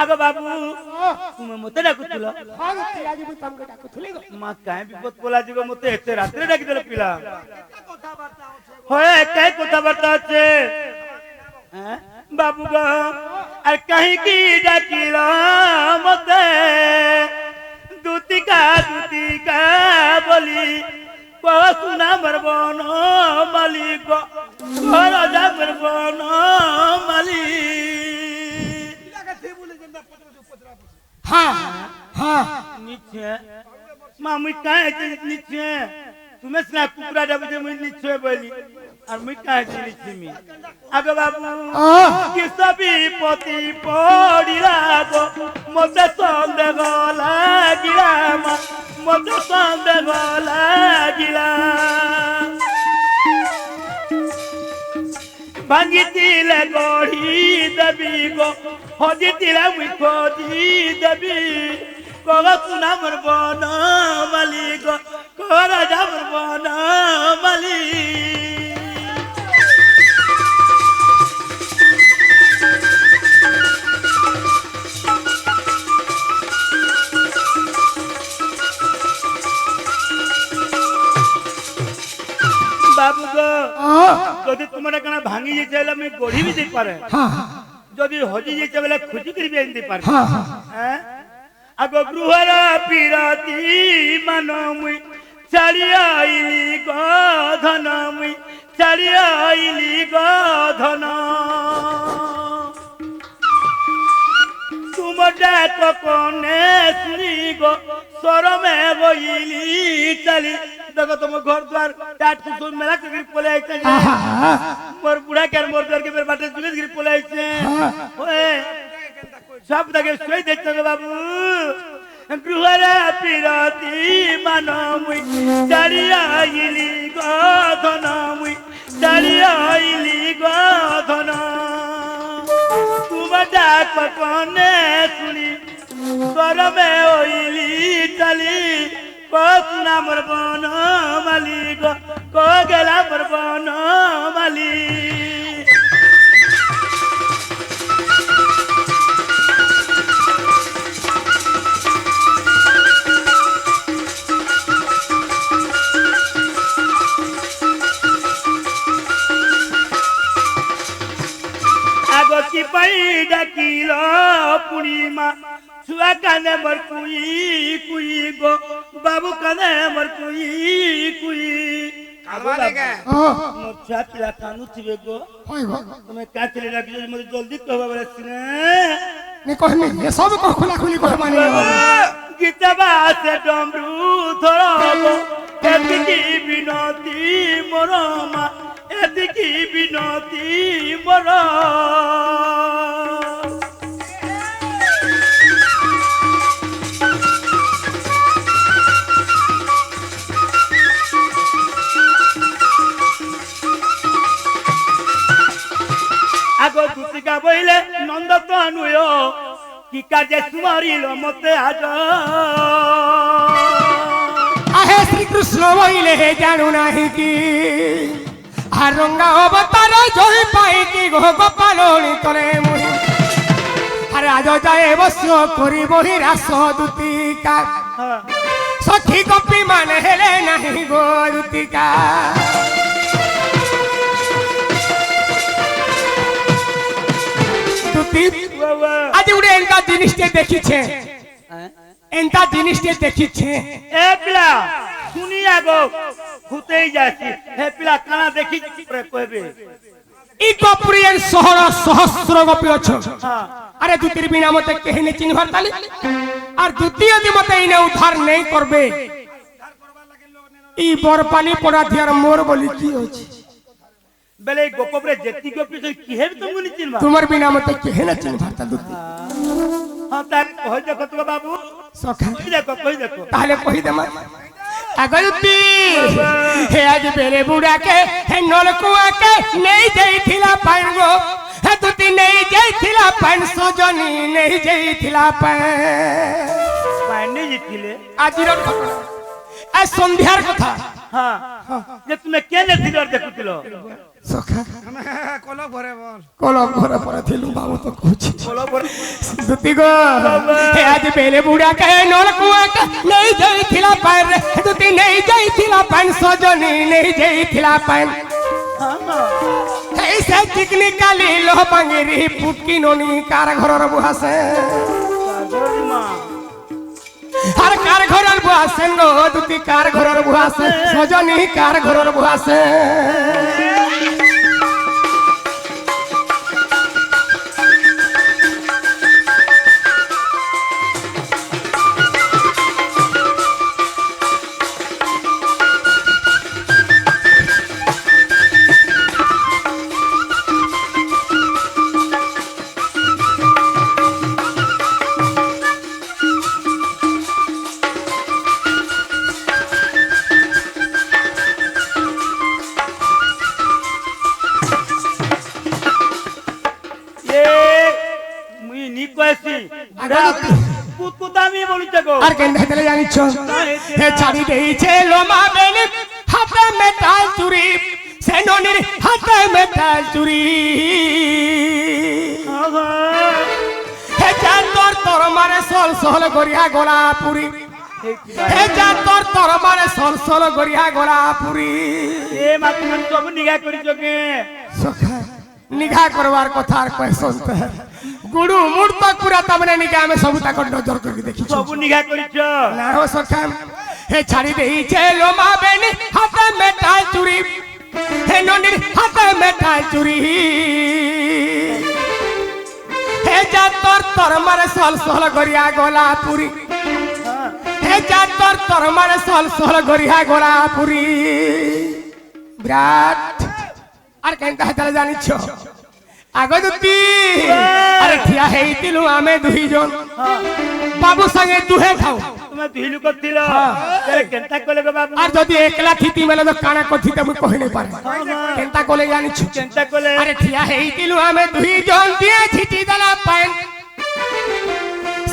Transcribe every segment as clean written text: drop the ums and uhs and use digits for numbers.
आगो बाबू तुम मते डाकुथिल हां ती आज भी तुमके डाकुथली गो मा काहे विपद बोला जीव मते एते रात्रे डाकी देल पिला होय काय कथा बार्ता আছে हैं बाबू गो আর कहीं की डाकिला मते दूतिका बोली सुना मरबन मालिक राजा मरबन मालिक हां हां नीचे मामी काहे नीचे तुम्हें ना कुकुरा डबे मुई नीचे बोली और मुई काहे नीचे मी आगे बाबू कि सभी पति पड़िला गो मते संदेह लागिला मते संदेह लागिला भांगितिले गढ़ी देवी गो हजितिले मुई खोजी देवी कह सुना मोर बन मालिक कह राजा मोर बन मालिक बाबू गो যদি তোমার কানা ভাঙি যাইছে হলে আমি গড়ি বি দেই পারে যদি হজি যাইছে বলে খুঁজি করি বি দেই পারে হ্যাঁ আগো গৃহর পিরাতি মান মুই ছাড়ি আইলি গধন মুই ছাড়ি আইলি গধন तुम डाक कोने सुनी गो सरमे गइली चली देखो तुम घर द्वार टाट कुसुम मेला के गिर पले आइছে मोर बुढ़ा के मोर द्वार के मेरे बाटे जुलिस गिर पले आइছে ओए सब दगे सोई देछो बाबू गृहरा पिराती मान मुई चाली आइली गधन मुई चाली आइली गधन तुम डाक कोने सुनी स्वर में ओइली चली कोसना मोर बन मालिक को गेला मोर बन मालिक आगोती पाई डाकिल पूर्णिमा छुआ काने मर कुई गो बाबू काने मर कुई मोछा पिला कानू थिबे गो होय गो तुम्हें का चले डाकी मते जल्दी कहबा बले सिने ने कहनी ये सब को खुला खुली को माने गीतबा से डमरू धरबो एतिकी बिनती मोरमा एतिकी बिनती मोरा आगो दूतिका बोले नंद तो अनुयो कि काजे सुमारिल मते आज आहे श्री कृष्ण बोले हे जानू नाही की आरंगा अवतार जोई पाई की गो गोपालोनी तरे मुई अरे आज जाए बस्यो करी बही रास दूतिका सखी गोपी माने हेले नाही गो दूतिका आज उड़े एंता जिनिसटे देखिछे एंता जिनिसटे देखिछे ए पिला सुनी आगो खुतेई जासी हे पिला काना देखि रे कहबे ई गोपुरियन शहर सहस्र गोपी अछ अरे दूतिर बिना मते केहने चिन्हर ताली और द्वितीय दी मते इने उद्धार नहीं करबे ई बरपाली पड़ा थियार मोर बोली की होची बेले गोपरे जेती गोपी से किहे तुमको नहीं चिन्हबा तुमर बिना मते केहने चिन्हर ता दूती हां तार कह देखो तो बाबू सखा कह देखो ताले कहि दे अगलती हे आज बेरे बुढ़ा के हे नलकुआ के नहीं जाइथिला पान गो हे तुती नहीं जाइथिला पान सजनी नहीं जाइथिला पान नहीं जाइथिले आज रो घटना ए संध्यार कथा हां जे तुमे केने थिलर देखुतिलो সখা কলক ভরে বল কলম ঘরে পরে থিলু বাবু তো কହୁছি বলো বলো দুতি গো হে আজ বেলে বুড়া কে নল কুয়া কে নেই যাইছিলা পান রে দুতি নেই যাইছিলা পান সজনী নেই যাইছিলা পান এই সে চিকনি কালি লোহ পাঙ্গিরি পুটকি ননি কার ঘরর বুহাসে মা আর কার ঘরর বুহাসে গো দুতি কার ঘরর বুহাসে সজনী কার ঘরর বুহাসে মুই নি কইছি কুতামি বলিছ গো আর কেন হেতলে জানিছ হে ছাড়ি দেইছে লোমা বেনি হাতে মেটাল চুরি সে ননির হাতে মেটাল চুরি হে জান তোর মারে সল সল গরিয়া গোলা পুরি হে জান তোর মারে সল সল গরিয়া গোলা পুরি এ মা তুমি সব নিগা করিছ কে সখা নিঘা করবার কথা আর কয় শুনতে গুড়ু মুড় তো পুরা তামনে নিগা আমি সব তাক নজর করে দেখিছো সব নিগা করিছ না হো সখা হে ছাড়ি দেইছে লোমা বেনি হাতে মেটাল চুরি হে ননির হাতে মেটাল চুরি হে যা তোর মারে সল সল গরিয়া গোলা পুরি হে যা তোর মারে সল সল গরিয়া গোলা পুরি বিরাট আর কেন তাহলে জানিছ আগে দুতি আরে ঠিয়া হেইতিলু আমি দুইজন বাবু সঙ্গে দুহে খাও তুমি ধুইলু করছিল কেনতা কইলে গো বাবু আর যদি একলা থিতি মেলে তো কানা কথিতে আমি কই নাই পারে কেনতা কলে জানিছ কেনতা কইলে আরে ঠিয়া হেইতিলু আমি দুইজন দিয়ে ছিটি দেলা পান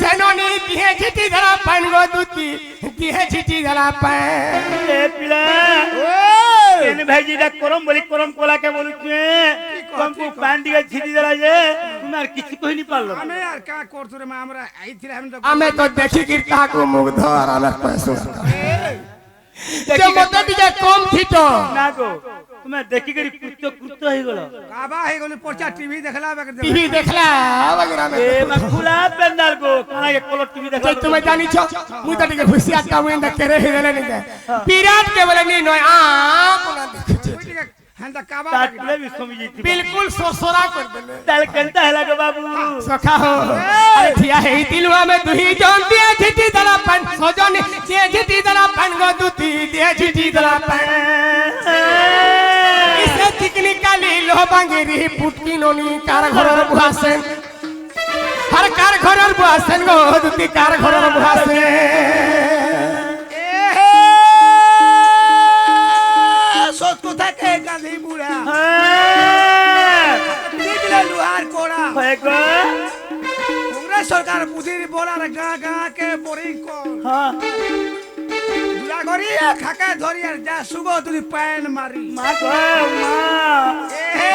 সেননি দিয়ে ছিটি দেলা পান গো দুতি দিয়ে ছিটি দেলা পান এ পিলা কেন ভাইজিটা করম বলি করম কোলাকে বলুছে কমকু পান দিয়ে ছিটি দেলা যে তুমি আর কিছু কইনি পারলো আমি আর কা করছ রে মা আমরা আইছিলাম তো আমি তো দেখি কি কাকু মুগ্ধ আর আমার পয়সা যে মতে দিকে কম থিত না গো তুমি দেখি করি কৃত্য হই গেল কাবা হই গলি পচা টিভি দেখলা বেকে টিভি দেখলা বগরামে এ মা খুলা পেন্ডাল গো কানাকে কল টিভি দেখা তুমি জানিছ মুই তো দিকে হুশিয়ার তা মুই না করে হেলে নিতে বিরাট কে বলে নি নয় আ কোনা দেখছে হ্যাঁ কাবা তাটলে বিসমি জিতি बिल्कुल सोसरा कर देले তাল কেনতা হেলা গো বাবু सखा हो अरे थिया हे दिलवा में दुही जान दिए झिटी दला पन सजनी दिए झिटी दला पन गो दुती दिए झिटी दला पन इसे चिकनी काली लो बांगेरी पुटकी नोनी कार घरर बुहासेन हर कार घरर बुहासेन गो दुती कार घरर बुहासेन সত কথা কে গান্ধী বুড়া দিলে লুহার কোড়া হয়ে গো কংগ্রেস সরকার বুঝির বলার গা গা কে বোরিং কর হ্যাঁ দুলা গরি খাকে ধরি আর যা সুগো তুই প্যান মারি মা গো মা এ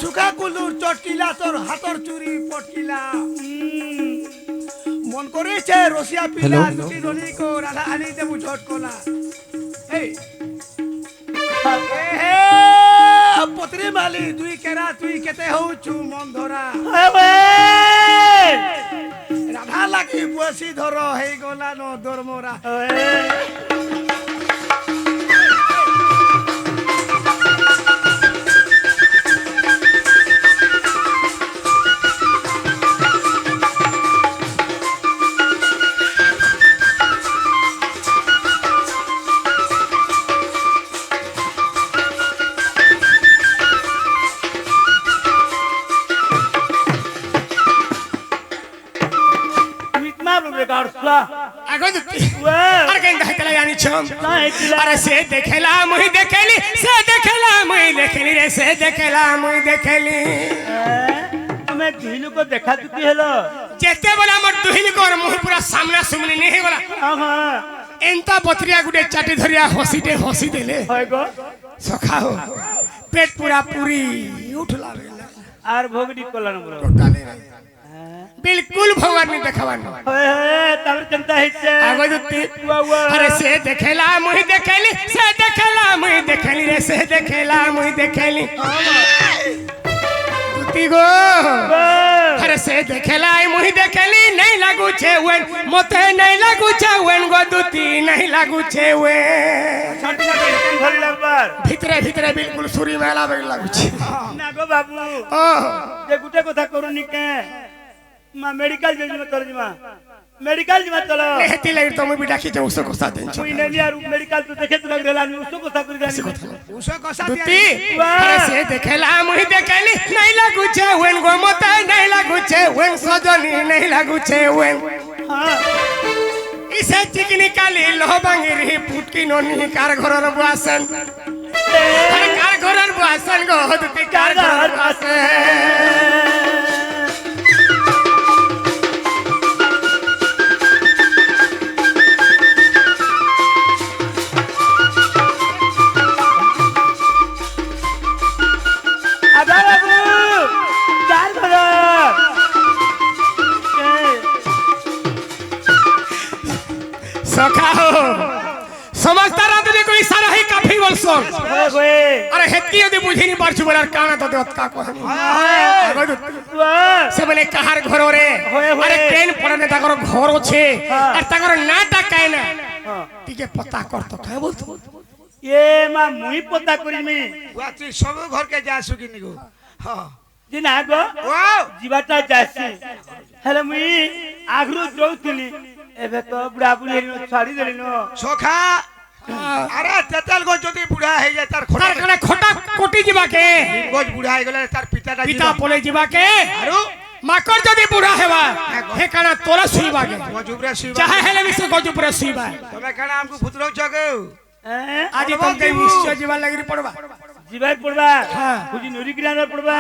সুকা কুলুর চটকিলা তোর হাতর চুরি পটকিলা মন করেছে রসিয়া পিলা দুটি ননি কো রাধা আনি দেবু ঝটকলা এই পত্রী মালি দুই কেরা তুই কেতে হউছু মন ধরা রাধা লাগি বসি ধর হেই গলা ন দরমরা आगो दुती अरे केन कहतला जानी छम अरे से देखेला मुई देखेली से देखेला मुई देखेली रे से देखेला मुई देखेली तुम्हें दुहिलु को देखा चुकी हेलो जेते बोला हमर दुहिल को मुह पूरा सामना सुमनी नहीं बोला हां एंता बतरिया गुडे चाटी धरिया हसीटे हसी देले होय गो सखाओ पेट पूरा पूरी उठला बेला আর ভোগডি কলান বড় टोटाले बिल्कुल भगवान नहीं देखवान হয়ে হয়ে তার চিন্তা হইছে आगो दुती ওয়া ওয়া अरे से देखेला मुई देखेली से देखेला मुई देखेली रे से देखेला मुई देखेली दुती गो अरे से देखेला मुई देखेली नहीं लागू छे वेन मते नहीं लागू छे वेन गो दुती नहीं लागू छे वे ছাটি না ধরি লাগবার ভিতরে ভিতরে বিলকুল সুরি মেলা বেল লাগু छे না গো বাবু ओ যে গুটে কথা করুনি কে মা মেডিকেল যাইবা তোর জিমা মেডিকেল জিমা চলো हेती लगी तो मुई बिटा खींचे उसको कोसा देन তুই নেলি আর মেডিকেল তো দেখে তো লাগলা আমি উসো কথা করি জানি उसे कसा दुती अरे से देखेला मुई देखेली नहीं लागू छे वेन गो मते नहीं लागू छे वेन सजनी नहीं लागू छे वेन हां इसे चिकनी काली लोहबांगिरी पुटकी नोनी कार घरर बुआसन अरे कार घरर बुआसन गो दुती कार घरर बुआसन আদা বাবু চার ঘর सखा हो समझता रहते देखो इशारा ही काफी बोलसो होए होए अरे हेती यदि बुझिनी बरछु बलार काना तो देवत का को से बोले कहार घरो रे होए, होए। अरे ट्रेन पड़ने ताकर घर छे हाँ। और ताकर ना टाकाय ना हां टिके पता कर तो काय बोलतो ये মা মুই পতা করিমি তুই সব ঘর কে যা সুকি নিগো হ্যাঁ যে না গো ওয়াও জীবাটা যাচ্ছে হেলে মুই আগ্রহ যাউতিনি এবে তো বুড়া বুড়ি ছাড়ি দেলিন সখা আরে তেতাল গো যদি বুড়া হয়ে যায় তার খোটা तार कने खोटा कोटी जीवा के গজ বুড়া হয়ে গেলে তার পিতাটা पिता पोले जीवा के আরো माकर जदी बुढ़ा हेवा हे काना तोला सुईबा के গজুবরা শিবা चाहे हेले मिसे गजुपुरा सुईबा তুমি কেন আমকু ফুতরও চগো आज तुम के निश्चय जीवा लगी पड़वा জীবাই পড়বা হ্যাঁ। বুঝি নরি গ্রামে পড়বা